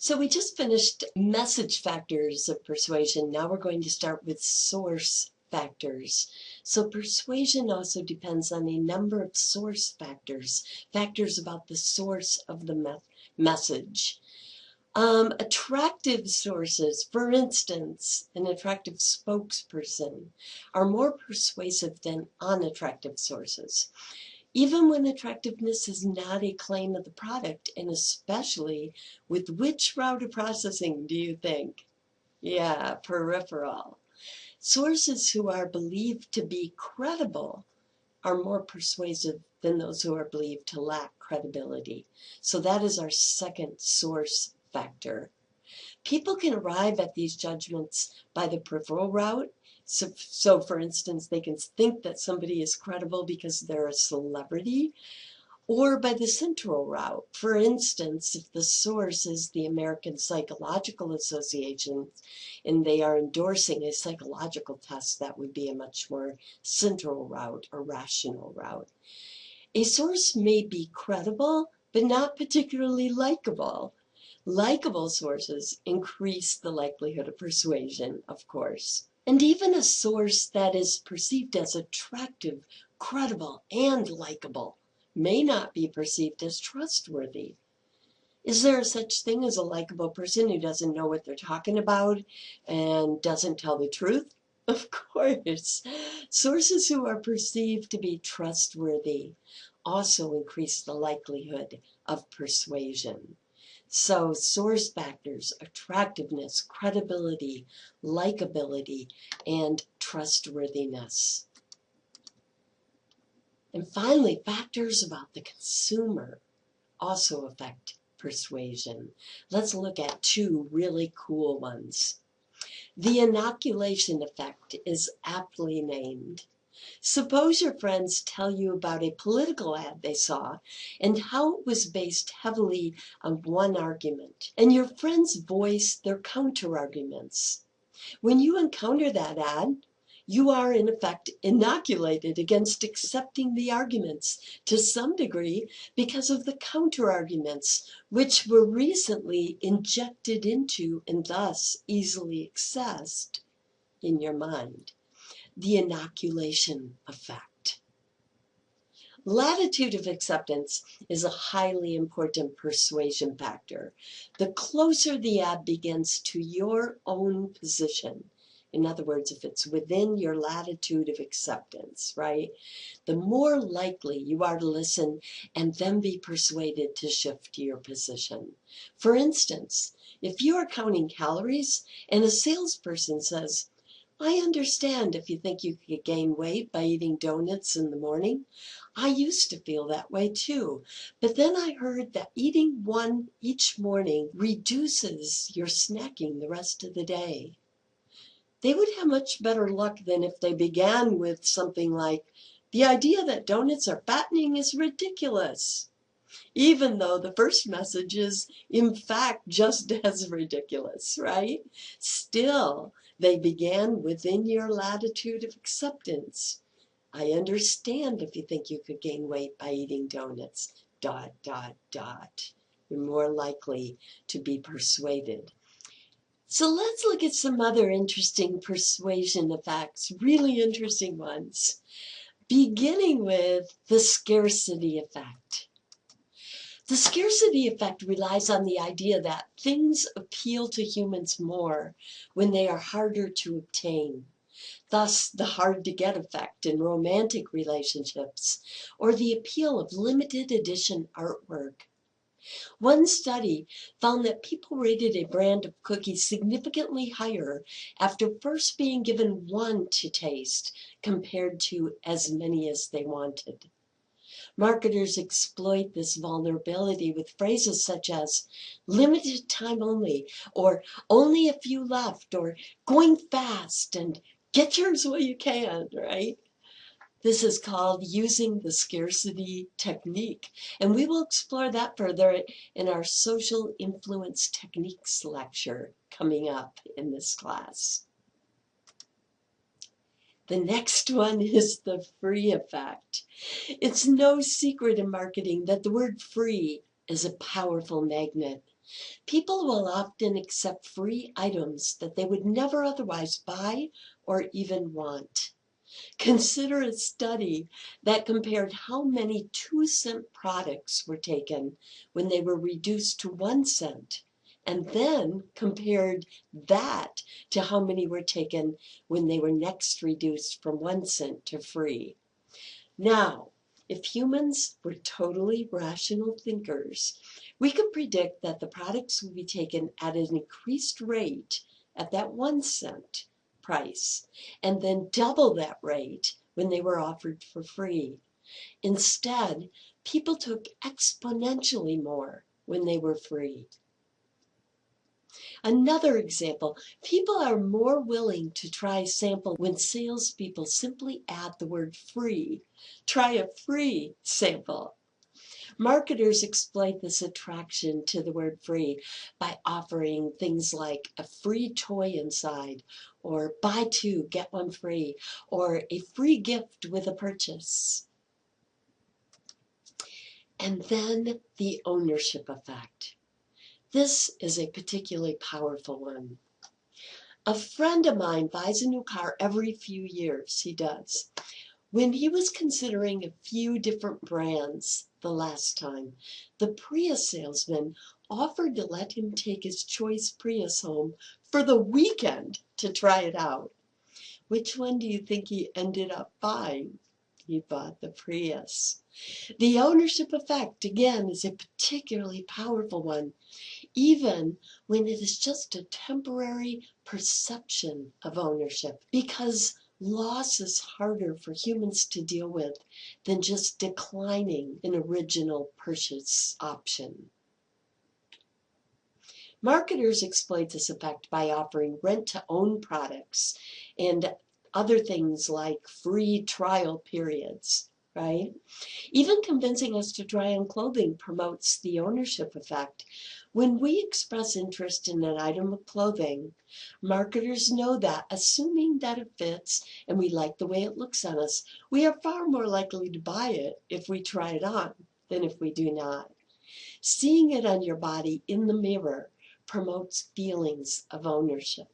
So we just finished message factors of persuasion. Now we're going to start with source factors. So persuasion also depends on a number of source factors, factors about the source of the message. Attractive sources, for instance, an attractive spokesperson, are more persuasive than unattractive sources. Even when attractiveness is not a claim of the product, and especially with which route of processing do you think? Yeah, peripheral. Sources who are believed to be credible are more persuasive than those who are believed to lack credibility. So that is our second source factor. People can arrive at these judgments by the peripheral route. So for instance, they can think that somebody is credible because they're a celebrity, or by the central route. For instance, if the source is the American Psychological Association and they are endorsing a psychological test, that would be a much more central route or rational route. A source may be credible, but not particularly likable. Likable sources increase the likelihood of persuasion, of course. And even a source that is perceived as attractive, credible, and likable may not be perceived as trustworthy. Is there such thing as a likable person who doesn't know what they're talking about and doesn't tell the truth? Of course. Sources who are perceived to be trustworthy also increase the likelihood of persuasion. So source factors, attractiveness, credibility, likability, and trustworthiness. And finally, factors about the consumer also affect persuasion. Let's look at two really cool ones. The inoculation effect is aptly named. Suppose your friends tell you about a political ad they saw and how it was based heavily on one argument, and your friends voice their counter-arguments. When you encounter that ad, you are in effect inoculated against accepting the arguments to some degree because of the counter-arguments which were recently injected into and thus easily accessed in your mind. The inoculation effect. Latitude of acceptance is a highly important persuasion factor. The closer the ad begins to your own position, in other words, if it's within your latitude of acceptance, right, the more likely you are to listen and then be persuaded to shift to your position. For instance, if you are counting calories and a salesperson says, I understand if you think you could gain weight by eating donuts in the morning. I used to feel that way too. But then I heard that eating one each morning reduces your snacking the rest of the day. They would have much better luck than if they began with something like, the idea that donuts are fattening is ridiculous. Even though the first message is, in fact, just as ridiculous, right? Still, they began within your latitude of acceptance. I understand if you think you could gain weight by eating donuts, ... You're more likely to be persuaded. So let's look at some other interesting persuasion effects, really interesting ones, beginning with the scarcity effect. The scarcity effect relies on the idea that things appeal to humans more when they are harder to obtain. Thus, the hard-to-get effect in romantic relationships, or the appeal of limited edition artwork. One study found that people rated a brand of cookies significantly higher after first being given one to taste compared to as many as they wanted. Marketers exploit this vulnerability with phrases such as limited time only, or only a few left, or going fast, and get yours while you can, right? This is called using the scarcity technique, and we will explore that further in our social influence techniques lecture coming up in this class. The next one is the free effect. It's no secret in marketing that the word free is a powerful magnet. People will often accept free items that they would never otherwise buy or even want. Consider a study that compared how many 2-cent products were taken when they were reduced to 1 cent, and then compared that to how many were taken when they were next reduced from 1 cent to free. Now, if humans were totally rational thinkers, we could predict that the products would be taken at an increased rate at that 1 cent price, and then double that rate when they were offered for free. Instead, people took exponentially more when they were free. Another example, people are more willing to try a sample when salespeople simply add the word free. Try a free sample. Marketers exploit this attraction to the word free by offering things like a free toy inside, or buy two, get one free, or a free gift with a purchase. And then the ownership effect. This is a particularly powerful one. A friend of mine buys a new car every few years. He does. When he was considering a few different brands the last time, the Prius salesman offered to let him take his choice Prius home for the weekend to try it out. Which one do you think he ended up buying? He bought the Prius. The ownership effect, again, is a particularly powerful one, even when it is just a temporary perception of ownership, because loss is harder for humans to deal with than just declining an original purchase option. Marketers exploit this effect by offering rent-to-own products and other things like free trial periods, right? Even convincing us to try on clothing promotes the ownership effect. When we express interest in an item of clothing, marketers know that, assuming that it fits and we like the way it looks on us, we are far more likely to buy it if we try it on than if we do not. Seeing it on your body in the mirror promotes feelings of ownership.